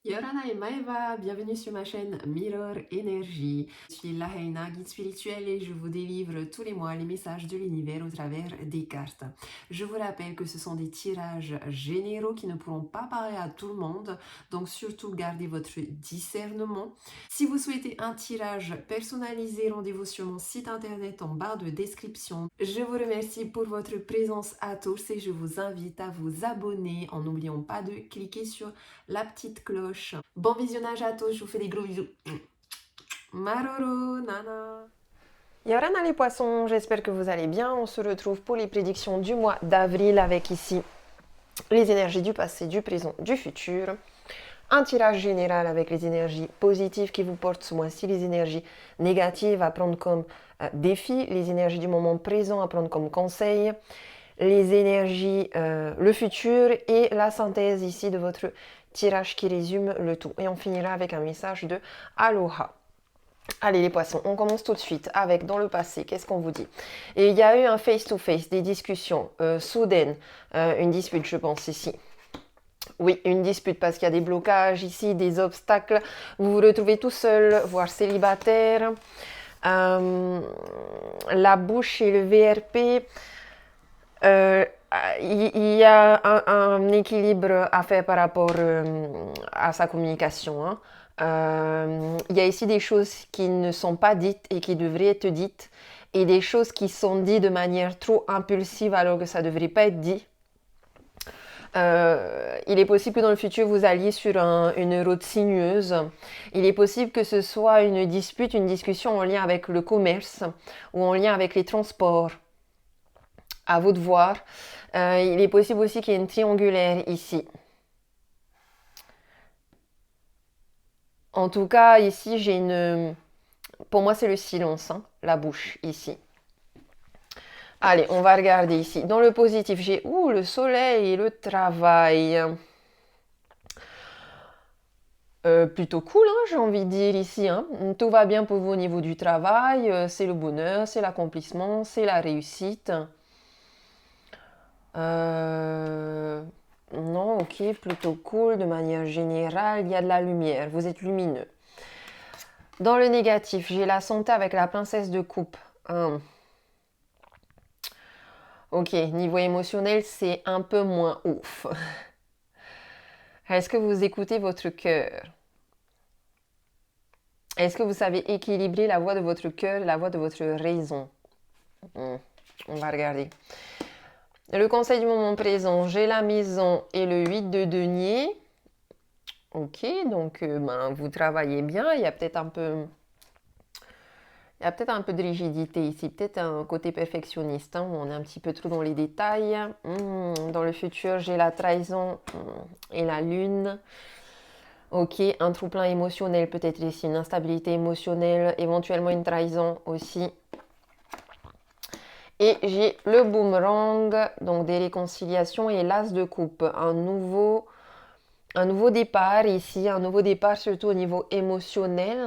Yorana et Maeva, bienvenue sur ma chaîne Mirror Energy. Je suis Lahaina, guide spirituel et je vous délivre tous les mois les messages de l'univers au travers des cartes. Je vous rappelle que ce sont des tirages généraux qui ne pourront pas parler à tout le monde, donc surtout gardez votre discernement. Si vous souhaitez un tirage personnalisé, rendez-vous sur mon site internet en barre de description. Je vous remercie pour votre présence à tous et je vous invite à vous abonner en n'oubliant pas de cliquer sur la petite cloche. Bon visionnage à tous, je vous fais des gros bisous. Maroro, nana. Yorana les poissons, j'espère que vous allez bien. On se retrouve pour les prédictions du mois d'avril avec ici les énergies du passé, du présent, du futur. Un tirage général avec les énergies positives qui vous portent ce mois-ci, les énergies négatives à prendre comme défi, les énergies du moment présent à prendre comme conseil, les énergies, le futur et la synthèse ici de votre tirage qui résume le tout. Et on finira avec un message de Aloha. Allez les poissons, on commence tout de suite avec dans le passé, qu'est-ce qu'on vous dit? Et il y a eu un face-to-face, des discussions soudaines, une dispute je pense ici. Oui, une dispute parce qu'il y a des blocages ici, des obstacles. Vous vous retrouvez tout seul, voire célibataire. La bouche et le VRP. Il y a un équilibre à faire par rapport à sa communication. Hein. Il y a ici des choses qui ne sont pas dites et qui devraient être dites, et des choses qui sont dites de manière trop impulsive alors que ça ne devrait pas être dit. Il est possible que dans le futur vous alliez sur une route sinueuse. Il est possible que ce soit une dispute, une discussion en lien avec le commerce ou en lien avec les transports. À vous de voir. Il est possible aussi qu'il y ait une triangulaire ici. En tout cas, ici, j'ai une... Pour moi, c'est le silence, hein, la bouche, ici. Allez, on va regarder ici. Dans le positif, j'ai le soleil et le travail. Plutôt cool, hein, j'ai envie de dire ici. Hein. Tout va bien pour vous au niveau du travail. C'est le bonheur, c'est l'accomplissement, c'est la réussite. Non, ok, plutôt cool. De manière générale, il y a de la lumière. Vous êtes lumineux. Dans le négatif, j'ai la santé avec la princesse de coupe. Ok, niveau émotionnel, c'est un peu moins ouf. Est-ce que vous écoutez votre cœur? Est-ce que vous savez équilibrer la voix de votre cœur et la voix de votre raison? On va regarder. Le conseil du moment présent, j'ai la maison et le 8 de denier. Ok, donc vous travaillez bien. Il y a peut-être un peu de rigidité ici, peut-être un côté perfectionniste, hein, où on est un petit peu trop dans les détails. Dans le futur, j'ai la trahison et la lune. Ok, un trou-plein émotionnel peut-être ici, une instabilité émotionnelle, éventuellement une trahison aussi. Et j'ai le boomerang, donc des réconciliations et l'as de coupe, un nouveau départ ici, un nouveau départ surtout au niveau émotionnel.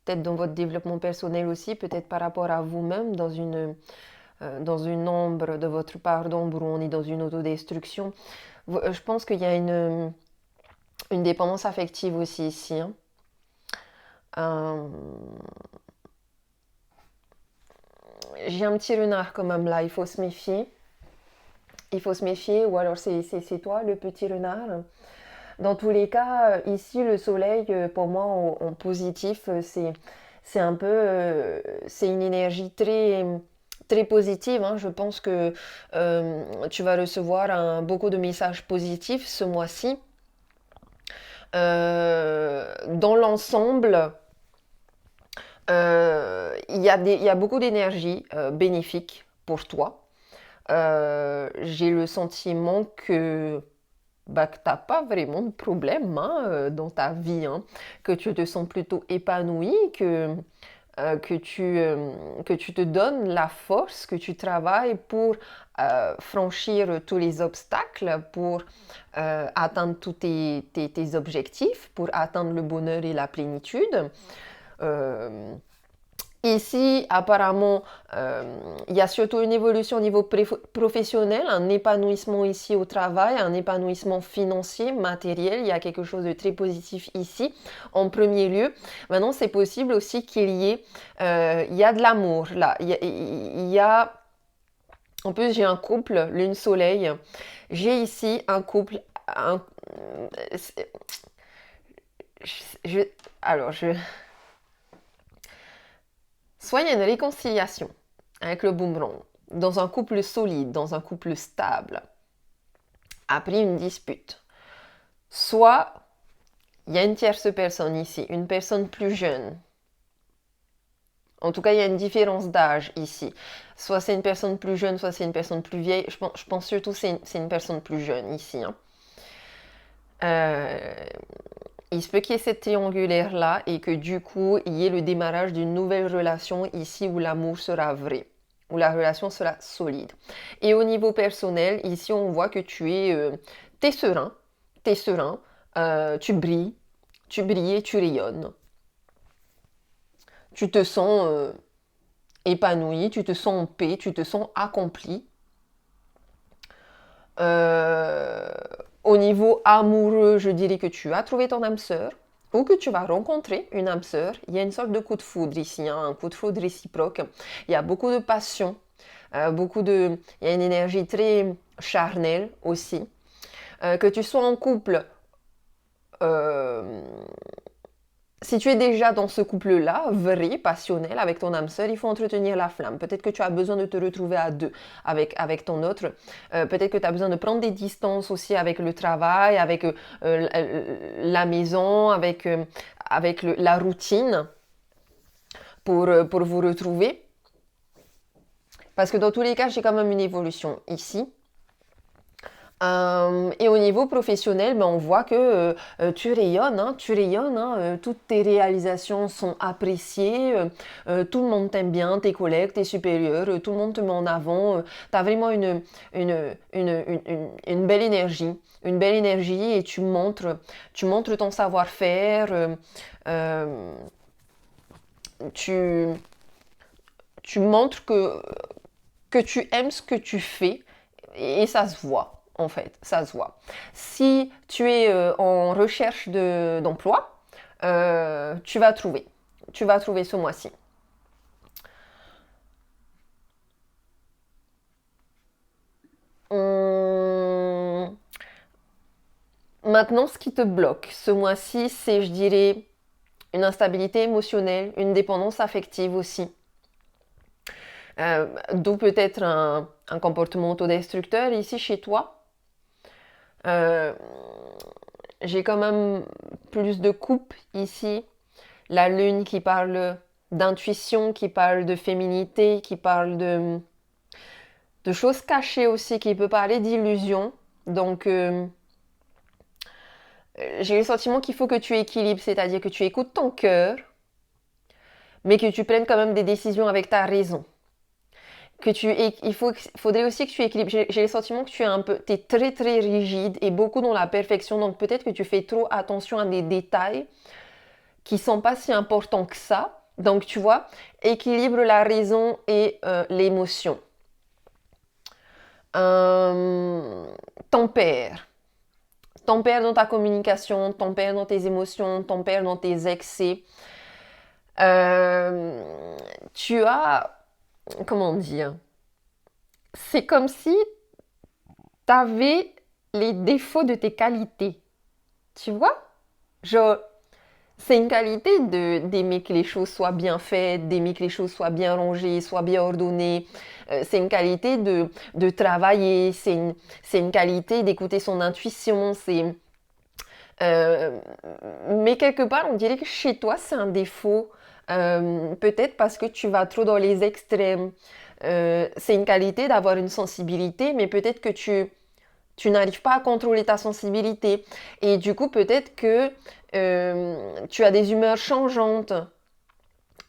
Peut-être dans votre développement personnel aussi, peut-être par rapport à vous-même, dans une ombre de votre part d'ombre où on est dans une autodestruction. Je pense qu'il y a une dépendance affective aussi ici. Hein. J'ai un petit renard quand même là, il faut se méfier. Il faut se méfier, ou alors c'est toi le petit renard. Dans tous les cas, ici le soleil, pour moi en positif, c'est un peu, c'est une énergie très très positive. Hein. Je pense que tu vas recevoir beaucoup de messages positifs ce mois-ci. Dans l'ensemble, il y a beaucoup d'énergie bénéfique pour toi. J'ai le sentiment que tu n'as pas vraiment de problème dans ta vie, hein, que tu te sens plutôt épanoui, que tu te donnes la force, que tu travailles pour franchir tous les obstacles, pour atteindre tous tes objectifs, pour atteindre le bonheur et la plénitude. Ici, apparemment, il y a surtout une évolution au niveau professionnel, un épanouissement ici au travail, un épanouissement financier, matériel. Il y a quelque chose de très positif ici, en premier lieu. Maintenant, c'est possible aussi qu'il y ait, il y a de l'amour là. Il y a, en plus, j'ai un couple, lune-soleil. J'ai ici un couple, je, alors, soit il y a une réconciliation avec le boomerang, dans un couple solide, dans un couple stable, après une dispute. Soit il y a une tierce personne ici, une personne plus jeune. En tout cas, il y a une différence d'âge ici. Soit c'est une personne plus jeune, soit c'est une personne plus vieille. Je pense surtout que c'est une personne plus jeune ici. Hein. Il se peut qu'il y ait cette triangulaire-là et que du coup, il y ait le démarrage d'une nouvelle relation ici où l'amour sera vrai, où la relation sera solide. Et au niveau personnel, ici, on voit que t'es serein, tu brilles et tu rayonnes. Tu te sens épanoui, tu te sens en paix, tu te sens accompli. Au niveau amoureux, je dirais que tu as trouvé ton âme sœur ou que tu vas rencontrer une âme sœur. Il y a une sorte de coup de foudre ici, hein, un coup de foudre réciproque. Il y a beaucoup de passion, il y a une énergie très charnelle aussi. Que tu sois en couple, si tu es déjà dans ce couple-là, vrai, passionnel, avec ton âme sœur, il faut entretenir la flamme. Peut-être que tu as besoin de te retrouver à deux avec ton autre. Peut-être que tu as besoin de prendre des distances aussi avec le travail, avec la maison, avec la routine pour vous retrouver. Parce que dans tous les cas, j'ai quand même une évolution ici. Et au niveau professionnel, on voit que tu rayonnes, hein, toutes tes réalisations sont appréciées, tout le monde t'aime bien, tes collègues, tes supérieurs, tout le monde te met en avant, tu as vraiment une belle énergie et tu montres ton savoir-faire, tu, tu montres que tu aimes ce que tu fais et ça se voit. En fait, ça se voit. Si tu es en recherche d'emploi, tu vas trouver. Tu vas trouver ce mois-ci. Maintenant, ce qui te bloque ce mois-ci, c'est, je dirais, une instabilité émotionnelle, une dépendance affective aussi. D'où peut-être un comportement autodestructeur ici chez toi. J'ai quand même plus de coupe ici. La lune qui parle d'intuition, qui parle de féminité, qui parle de choses cachées aussi, qui peut parler d'illusions. Donc, j'ai le sentiment qu'il faut que tu équilibres, c'est-à-dire que tu écoutes ton cœur, mais que tu prennes quand même des décisions avec ta raison. Faudrait aussi que tu équilibres. J'ai le sentiment que t'es très très rigide et beaucoup dans la perfection. Donc peut-être que tu fais trop attention à des détails qui sont pas si importants que ça. Donc tu vois, équilibre la raison et l'émotion. Tempère. Tempère dans ta communication, tempère dans tes émotions, tempère dans tes excès. Tu as, comment dire, c'est comme si tu avais les défauts de tes qualités. Tu vois? Genre, c'est une qualité d'aimer que les choses soient bien faites, d'aimer que les choses soient bien rangées, soient bien ordonnées. C'est une qualité de travailler, c'est une qualité d'écouter son intuition. Mais quelque part, on dirait que chez toi, c'est un défaut. Peut-être parce que tu vas trop dans les extrêmes. C'est une qualité d'avoir une sensibilité, mais peut-être que tu n'arrives pas à contrôler ta sensibilité. Et du coup, peut-être que tu as des humeurs changeantes.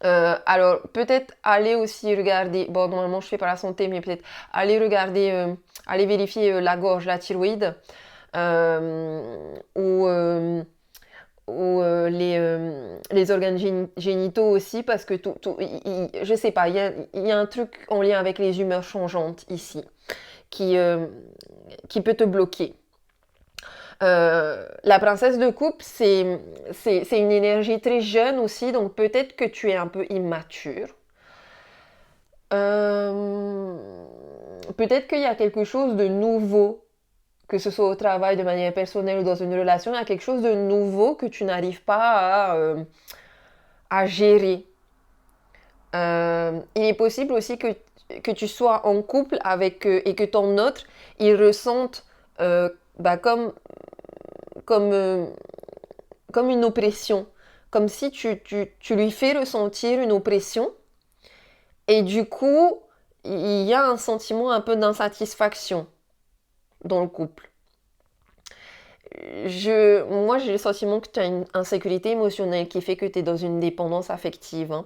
Alors, peut-être aller aussi regarder, bon, normalement, je fais pas la santé, mais peut-être aller regarder, aller vérifier la gorge, la thyroïde, ou les les organes génitaux aussi, parce que je sais pas, il y a un truc en lien avec les humeurs changeantes ici qui peut te bloquer. La princesse de coupe, c'est une énergie très jeune aussi, donc peut-être que tu es un peu immature. Peut-être qu'il y a quelque chose de nouveau, que ce soit au travail, de manière personnelle ou dans une relation, il y a quelque chose de nouveau que tu n'arrives pas à gérer. Il est possible aussi que tu sois en couple avec et que ton autre, il ressente comme, comme une oppression. Comme si tu lui fais ressentir une oppression. Et du coup, il y a un sentiment un peu d'insatisfaction dans le couple. Moi, j'ai le sentiment que tu as une insécurité émotionnelle qui fait que tu es dans une dépendance affective. Hein.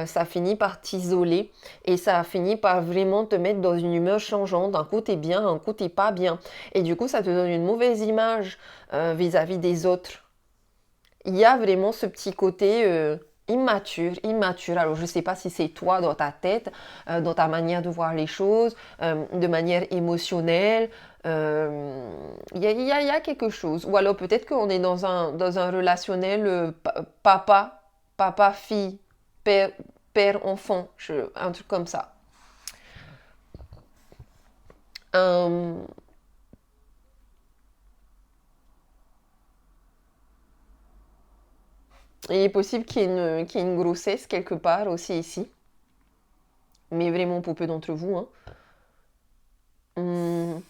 Ça finit par t'isoler et ça finit par vraiment te mettre dans une humeur changeante. Un coup t'es bien, un coup t'es pas bien. Et du coup, ça te donne une mauvaise image vis-à-vis des autres. Il y a vraiment ce petit côté immature. Alors, je sais pas si c'est toi dans ta tête, dans ta manière de voir les choses, de manière émotionnelle. Il y a quelque chose. Ou alors peut-être qu'on est dans un relationnel papa-fille, père-enfant, un truc comme ça. Euh, il est possible qu'il y ait une grossesse quelque part aussi ici, mais vraiment pour peu d'entre vous. Hein. Hum.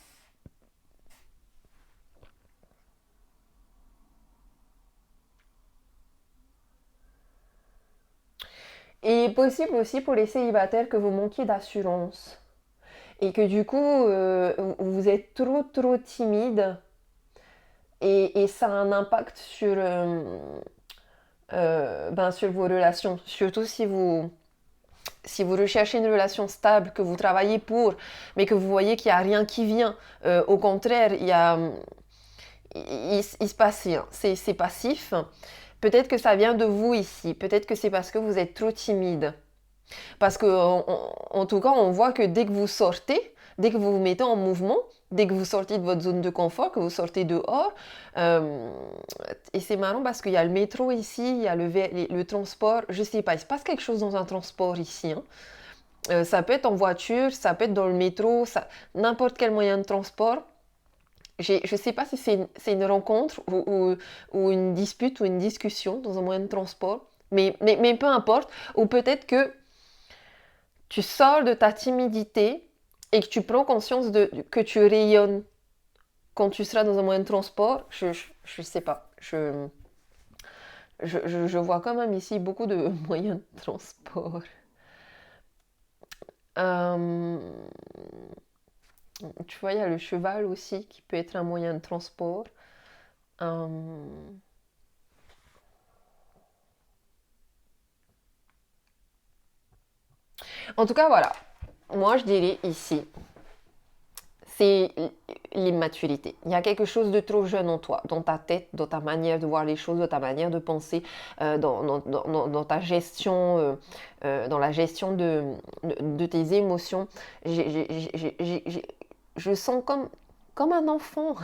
Il est possible aussi pour les célibataires que vous manquiez d'assurance et que du coup vous êtes trop timide et ça a un impact sur vos relations, surtout si vous recherchez une relation stable, que vous travaillez pour, mais que vous voyez qu'il n'y a rien qui vient. Au contraire, il se passe rien. C'est passif. Peut-être que ça vient de vous ici. Peut-être que c'est parce que vous êtes trop timide. Parce que, en tout cas, on voit que dès que vous sortez, dès que vous vous mettez en mouvement, dès que vous sortez de votre zone de confort, que vous sortez dehors, euh, et c'est marrant parce qu'il y a le métro ici, il y a le transport, je sais pas, il se passe quelque chose dans un transport ici. Hein. Ça peut être en voiture, ça peut être dans le métro, n'importe quel moyen de transport. Je ne sais pas si c'est une rencontre ou une dispute ou une discussion dans un moyen de transport, mais peu importe. Ou peut-être que tu sors de ta timidité et que tu prends conscience que tu rayonnes quand tu seras dans un moyen de transport. Je sais pas. Je vois quand même ici beaucoup de moyens de transport. Euh, Tu vois, il y a le cheval aussi qui peut être un moyen de transport. Euh, En tout cas, voilà. Moi, je dirais ici, c'est l'immaturité. Il y a quelque chose de trop jeune en toi, dans ta tête, dans ta manière de voir les choses, dans ta manière de penser, dans ta gestion, dans la gestion de tes émotions. Je sens comme un enfant.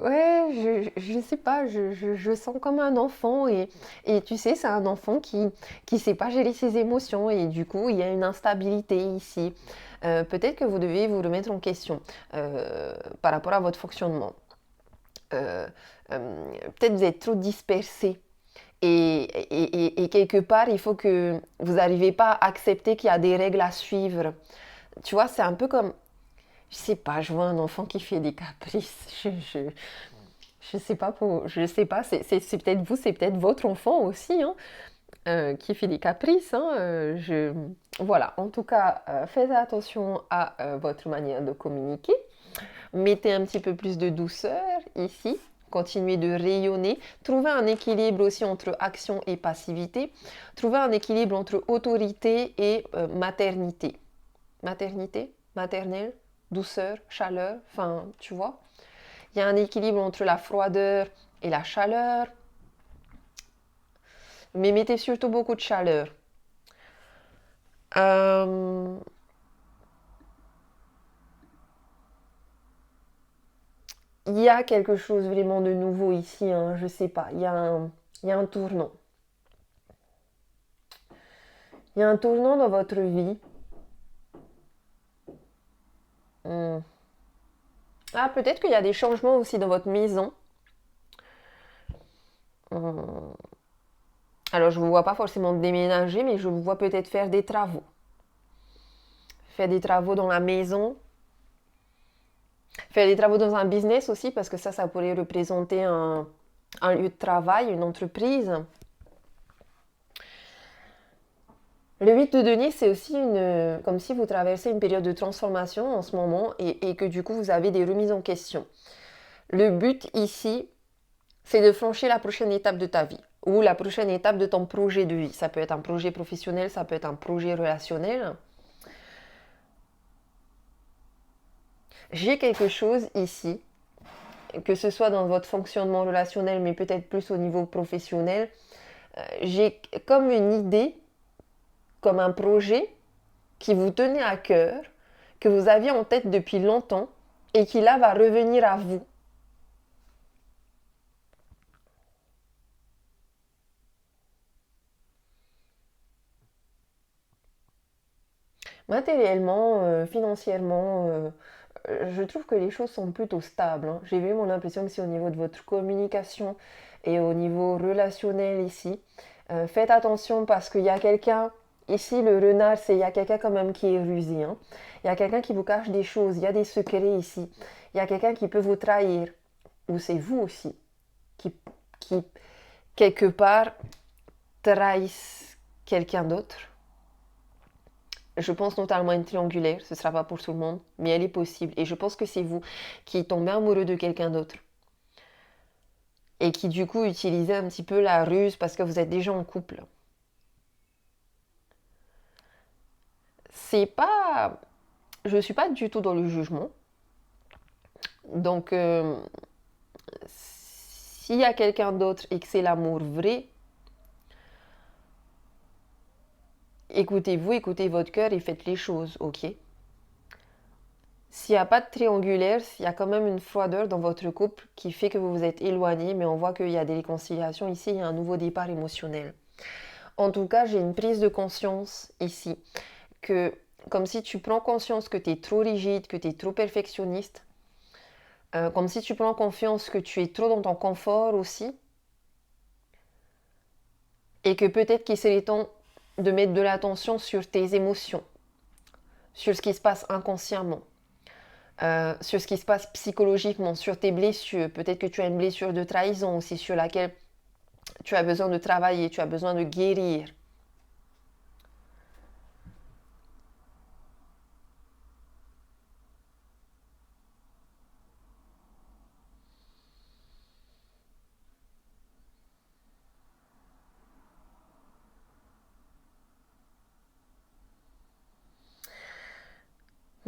Ouais, je sais pas, je sens comme un enfant et tu sais, c'est un enfant qui sait pas gérer ses émotions et du coup, il y a une instabilité ici. Peut-être que vous devez vous remettre en question par rapport à votre fonctionnement. Euh, Peut-être vous êtes trop dispersé et quelque part, il faut que vous n'arrivez pas à accepter qu'il y a des règles à suivre. Tu vois, c'est un peu comme, je sais pas, je vois un enfant qui fait des caprices. Je sais pas je sais pas, c'est peut-être vous, c'est peut-être votre enfant aussi, hein, qui fait des caprices. Hein, voilà, en tout cas, faites attention à votre manière de communiquer. Mettez un petit peu plus de douceur ici. Continuez de rayonner. Trouvez un équilibre aussi entre action et passivité. Trouvez un équilibre entre autorité et maternité. Maternité, maternelle, douceur, chaleur, enfin, tu vois. Il y a un équilibre entre la froideur et la chaleur. mais mettez surtout beaucoup de chaleur. Euh, Il y a quelque chose vraiment de nouveau ici, hein, je sais pas, il y a un tournant. Il y a un tournant dans votre vie. Hmm. Ah, peut-être qu'il y a des changements aussi dans votre maison. Hmm. Alors, je ne vous vois pas forcément déménager, mais je vous vois peut-être faire des travaux. Faire des travaux dans la maison. Faire des travaux dans un business aussi, parce que ça pourrait représenter un lieu de travail, une entreprise. Le 8 de denier, c'est aussi comme si vous traversez une période de transformation en ce moment et que du coup, vous avez des remises en question. Le but ici, c'est de franchir la prochaine étape de ta vie ou la prochaine étape de ton projet de vie. Ça peut être un projet professionnel, ça peut être un projet relationnel. J'ai quelque chose ici, que ce soit dans votre fonctionnement relationnel, mais peut-être plus au niveau professionnel. J'ai comme une idée, comme un projet qui vous tenait à cœur, que vous aviez en tête depuis longtemps et qui là va revenir à vous. Matériellement, financièrement, je trouve que les choses sont plutôt stables, hein. J'ai vraiment l'impression que c'est au niveau de votre communication et au niveau relationnel ici. Faites attention parce qu'il y a quelqu'un, ici le renard, il y a quelqu'un quand même qui est rusé, hein. Il y a quelqu'un qui vous cache des choses, il y a des secrets ici. Il y a quelqu'un qui peut vous trahir. Ou c'est vous aussi qui quelque part, trahissent quelqu'un d'autre. Je pense notamment à une triangulaire, ce ne sera pas pour tout le monde, mais elle est possible. Et je pense que c'est vous qui tombez amoureux de quelqu'un d'autre. Et qui du coup utilisez un petit peu la ruse parce que vous êtes déjà en couple. C'est pas... Je ne suis pas du tout dans le jugement. Donc, s'il y a quelqu'un d'autre et que c'est l'amour vrai, écoutez-vous, écoutez votre cœur et faites les choses, ok? S'il n'y a pas de triangulaire, il y a quand même une froideur dans votre couple qui fait que vous vous êtes éloigné, mais on voit qu'il y a des réconciliations ici, il y a un nouveau départ émotionnel. En tout cas, j'ai une prise de conscience ici, que comme si tu prends conscience que tu es trop rigide, que tu es trop perfectionniste, comme si tu prends confiance que tu es trop dans ton confort aussi, et que peut-être qu'il serait temps de mettre de l'attention sur tes émotions, sur ce qui se passe inconsciemment. Sur ce qui se passe psychologiquement, sur tes blessures. Peut-être que tu as une blessure de trahison aussi sur laquelle tu as besoin de travailler, tu as besoin de guérir.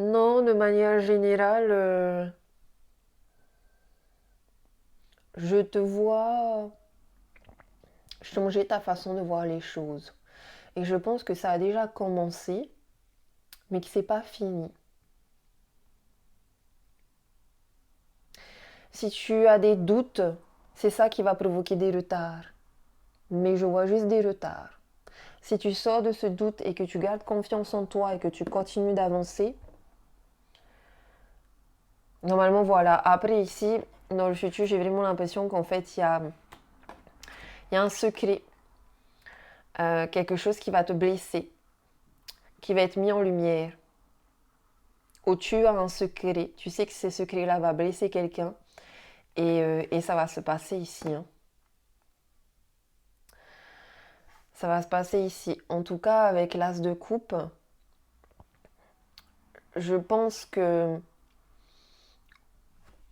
Non, de manière générale, je te vois changer ta façon de voir les choses. Et je pense que ça a déjà commencé, mais que c'est pas fini. Si tu as des doutes, c'est ça qui va provoquer des retards. Mais je vois juste des retards. Si tu sors de ce doute et que tu gardes confiance en toi et que tu continues d'avancer, normalement voilà. Après ici, dans le futur, j'ai vraiment l'impression qu'en fait, il y a un secret, quelque chose qui va te blesser, qui va être mis en lumière. Ou tu as un secret, tu sais que ce secret-là va blesser quelqu'un et ça va se passer ici, hein. Ça va se passer ici. En tout cas, avec l'as de coupe, je pense que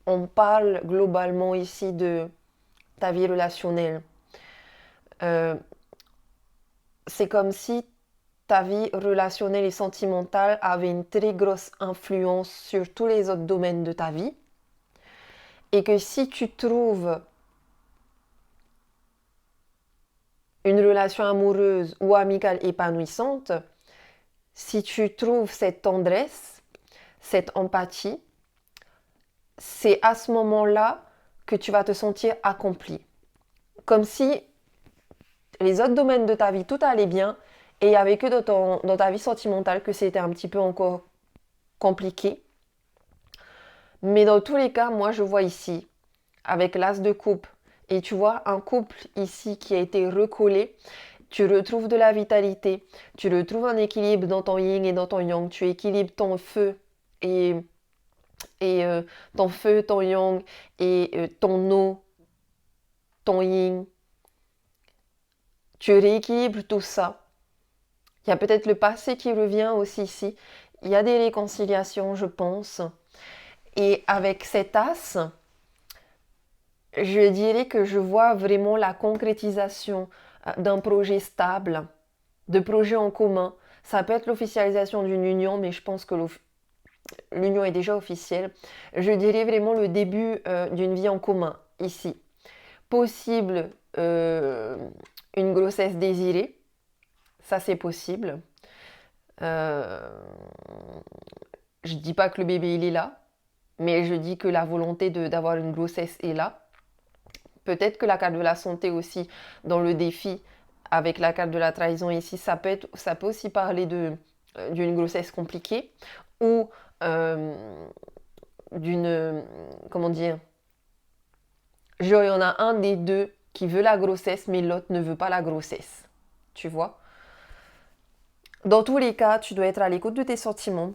on parle globalement ici de ta vie relationnelle. Euh, c'est comme si ta vie relationnelle et sentimentale avait une très grosse influence sur tous les autres domaines de ta vie. Et que si tu trouves une relation amoureuse ou amicale épanouissante, si tu trouves cette tendresse, cette empathie, c'est à ce moment-là que tu vas te sentir accompli. Comme si les autres domaines de ta vie, tout allait bien, et il n'y avait que dans ta vie sentimentale que c'était un petit peu encore compliqué. Mais dans tous les cas, moi je vois ici, avec l'as de coupe, et tu vois un couple ici qui a été recollé, tu retrouves de la vitalité, tu retrouves un équilibre dans ton yin et dans ton yang, tu équilibres ton feu et ton feu, ton yang et ton eau, ton yin. Tu rééquilibres tout ça. Il y a peut-être le passé qui revient aussi ici. Il y a des réconciliations, je pense. Et avec cet as, je dirais que je vois vraiment la concrétisation d'un projet stable, de projets en commun. Ça peut être l'officialisation d'une union, mais je pense que l'union est déjà officielle. Je dirais vraiment le début d'une vie en commun, ici. Possible une grossesse désirée, ça c'est possible. Je dis pas que le bébé il est là, mais je dis que la volonté d'avoir une grossesse est là. Peut-être que la carte de la santé aussi, dans le défi, avec la carte de la trahison ici, ça peut aussi parler d'une grossesse compliquée ou d'une... Comment dire? Genre, il y en a un des deux qui veut la grossesse, mais l'autre ne veut pas la grossesse. Tu vois? Dans tous les cas, tu dois être à l'écoute de tes sentiments.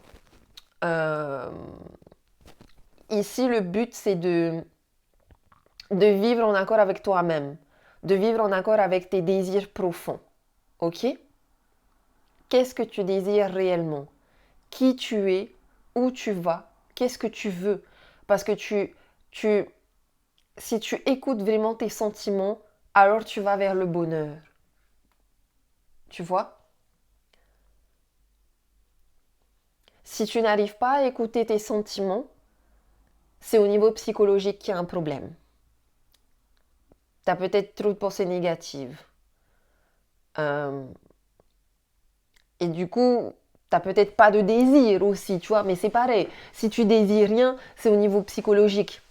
Ici, le but, c'est de vivre en accord avec toi-même, de vivre en accord avec tes désirs profonds. Ok? Qu'est-ce que tu désires réellement? Qui tu es? Où tu vas? Qu'est-ce que tu veux? Parce que si tu écoutes vraiment tes sentiments, alors tu vas vers le bonheur. Tu vois? Si tu n'arrives pas à écouter tes sentiments, c'est au niveau psychologique qu'il y a un problème. Tu as peut-être trop de pensées négatives. Et du coup, t'as peut-être pas de désir aussi, tu vois, mais c'est pareil. Si tu désires rien, c'est au niveau psychologique.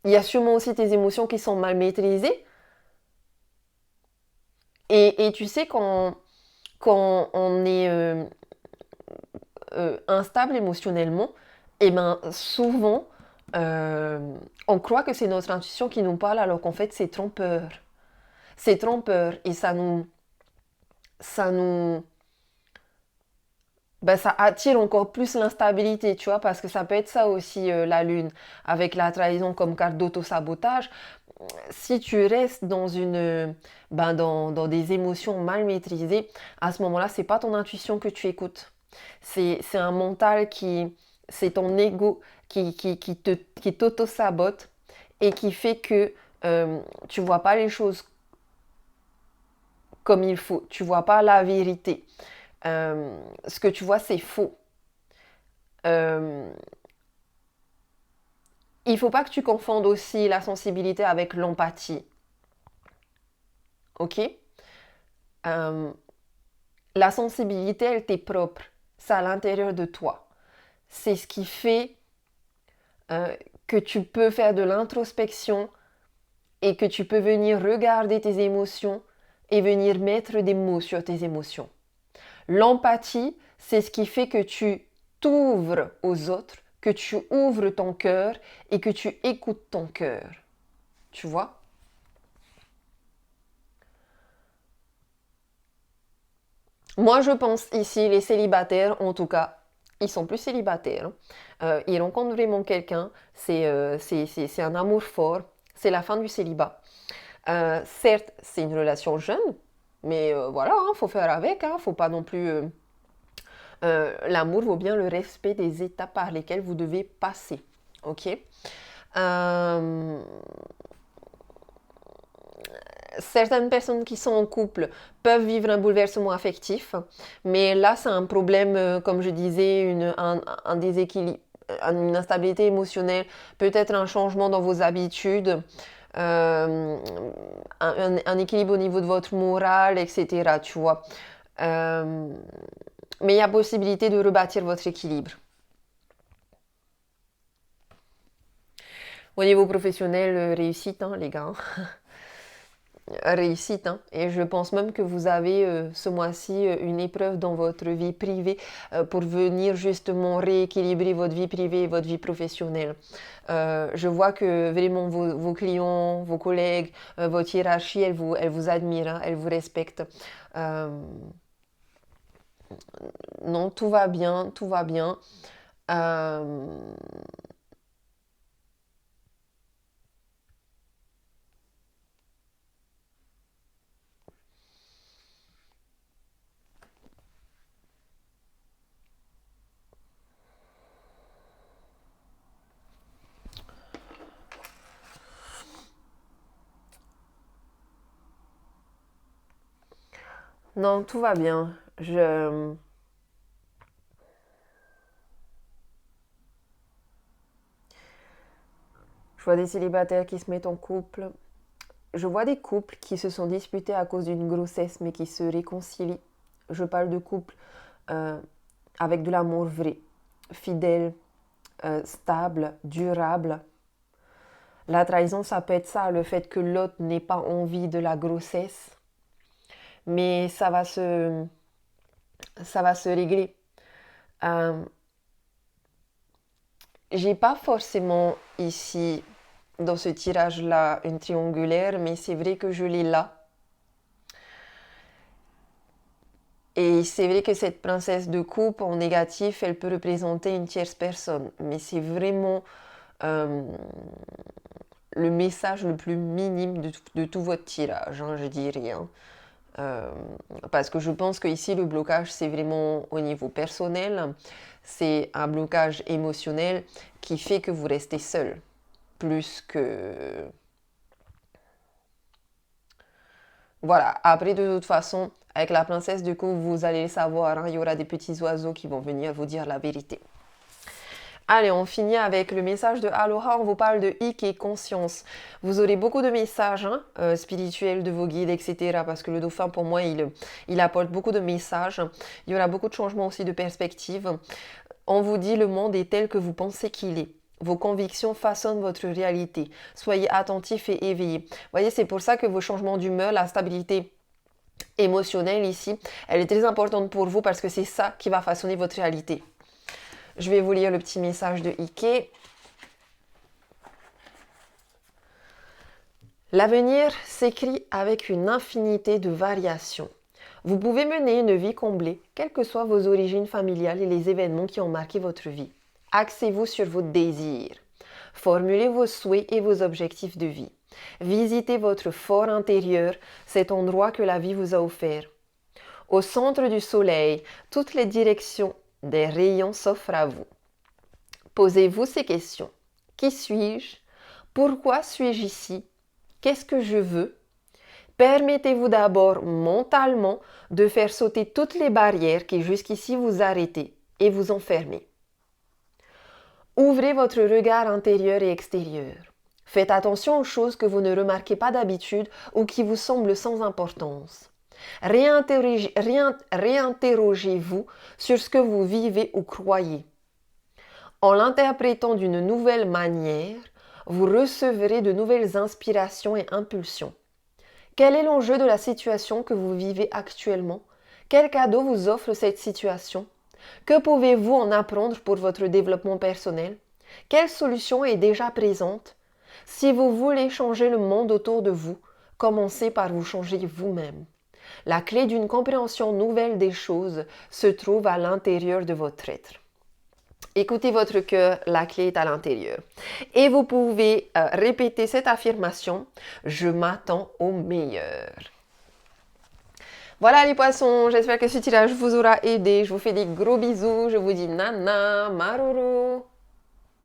Il y a sûrement aussi tes émotions qui sont mal maîtrisées. Et tu sais, quand on est instable émotionnellement, et ben souvent, on croit que c'est notre intuition qui nous parle, alors qu'en fait, c'est trompeur. C'est trompeur et ça nous ça attire encore plus l'instabilité, tu vois, parce que ça peut être ça aussi la lune, avec la trahison comme carte d'auto-sabotage. Si tu restes dans des émotions mal maîtrisées, à ce moment-là, c'est pas ton intuition que tu écoutes. C'est un mental c'est ton ego qui t'auto-sabote et qui fait que tu vois pas les choses comme il faut. Tu vois pas la vérité. Ce que tu vois, c'est faux. Il faut pas que tu confondes aussi la sensibilité avec l'empathie. Ok? La sensibilité, elle t'est propre. C'est à l'intérieur de toi. C'est ce qui fait que tu peux faire de l'introspection et que tu peux venir regarder tes émotions et venir mettre des mots sur tes émotions. L'empathie, c'est ce qui fait que tu t'ouvres aux autres, que tu ouvres ton cœur et que tu écoutes ton cœur. Tu vois? Moi, je pense ici, les célibataires, en tout cas, ils sont plus célibataires. Ils rencontrent vraiment quelqu'un. C'est un amour fort. C'est la fin du célibat. Certes, c'est une relation jeune, mais voilà, faut faire avec. Faut pas non plus... l'amour vaut bien le respect des étapes par lesquelles vous devez passer. Ok? Certaines personnes qui sont en couple peuvent vivre un bouleversement affectif, mais là, c'est un problème, comme je disais, un déséquilibre, une instabilité émotionnelle, peut-être un changement dans vos habitudes, un équilibre au niveau de votre morale, etc. Tu vois. Mais il y a possibilité de rebâtir votre équilibre. Au niveau professionnel, réussite, hein, les gars. Réussite, hein. Et je pense même que vous avez ce mois-ci une épreuve dans votre vie privée pour venir justement rééquilibrer votre vie privée et votre vie professionnelle. Je vois que vraiment vos clients, vos collègues, votre hiérarchie, elle vous admire, hein, elle vous respecte. Non, tout va bien, tout va bien. Euh, non, tout va bien. Je vois des célibataires qui se mettent en couple. Je vois des couples qui se sont disputés à cause d'une grossesse mais qui se réconcilient. Je parle de couples euh, avec de l'amour vrai, fidèle, stable, durable. La trahison, ça peut être ça, le fait que l'autre n'ait pas envie de la grossesse, mais ça va se régler. Euh, j'ai pas forcément ici, dans ce tirage-là, une triangulaire, mais c'est vrai que je l'ai là. Et c'est vrai que cette princesse de coupe en négatif, elle peut représenter une tierce personne. Mais c'est vraiment euh, le message le plus minime de tout votre tirage, hein, je dirais. Hein. Euh, parce que je pense que ici le blocage, c'est vraiment au niveau personnel. C'est un blocage émotionnel qui fait que vous restez seul. Plus que... Voilà, après de toute façon, avec la princesse du coup, vous allez le savoir, hein, il y aura des petits oiseaux qui vont venir vous dire la vérité. Allez, on finit avec le message de Aloha, on vous parle de hic et conscience. Vous aurez beaucoup de messages hein, spirituels de vos guides, etc. Parce que le dauphin, pour moi, il apporte beaucoup de messages. Il y aura beaucoup de changements aussi de perspective. On vous dit le monde est tel que vous pensez qu'il est. Vos convictions façonnent votre réalité. Soyez attentifs et éveillés. Vous voyez, c'est pour ça que vos changements d'humeur, la stabilité émotionnelle ici, elle est très importante pour vous parce que c'est ça qui va façonner votre réalité. Je vais vous lire le petit message de Ike. L'avenir s'écrit avec une infinité de variations. Vous pouvez mener une vie comblée, quelles que soient vos origines familiales et les événements qui ont marqué votre vie. Axez-vous sur vos désirs. Formulez vos souhaits et vos objectifs de vie. Visitez votre fort intérieur, cet endroit que la vie vous a offert. Au centre du soleil, toutes les directions des rayons s'offrent à vous. Posez-vous ces questions. Qui suis-je? Pourquoi suis-je ici? Qu'est-ce que je veux? Permettez-vous d'abord mentalement de faire sauter toutes les barrières qui jusqu'ici vous arrêtaient et vous enfermaient. Ouvrez votre regard intérieur et extérieur. Faites attention aux choses que vous ne remarquez pas d'habitude ou qui vous semblent sans importance. Réinterrogez-vous sur ce que vous vivez ou croyez. En l'interprétant d'une nouvelle manière, vous recevrez de nouvelles inspirations et impulsions. Quel est l'enjeu de la situation que vous vivez actuellement? Quel cadeau vous offre cette situation? Que pouvez-vous en apprendre pour votre développement personnel? Quelle solution est déjà présente? Si vous voulez changer le monde autour de vous, commencez par vous changer vous-même. La clé d'une compréhension nouvelle des choses se trouve à l'intérieur de votre être. Écoutez votre cœur, la clé est à l'intérieur. Et vous pouvez répéter cette affirmation, je m'attends au meilleur. Voilà les poissons, j'espère que ce tirage vous aura aidé. Je vous fais des gros bisous, je vous dis nana, maruru.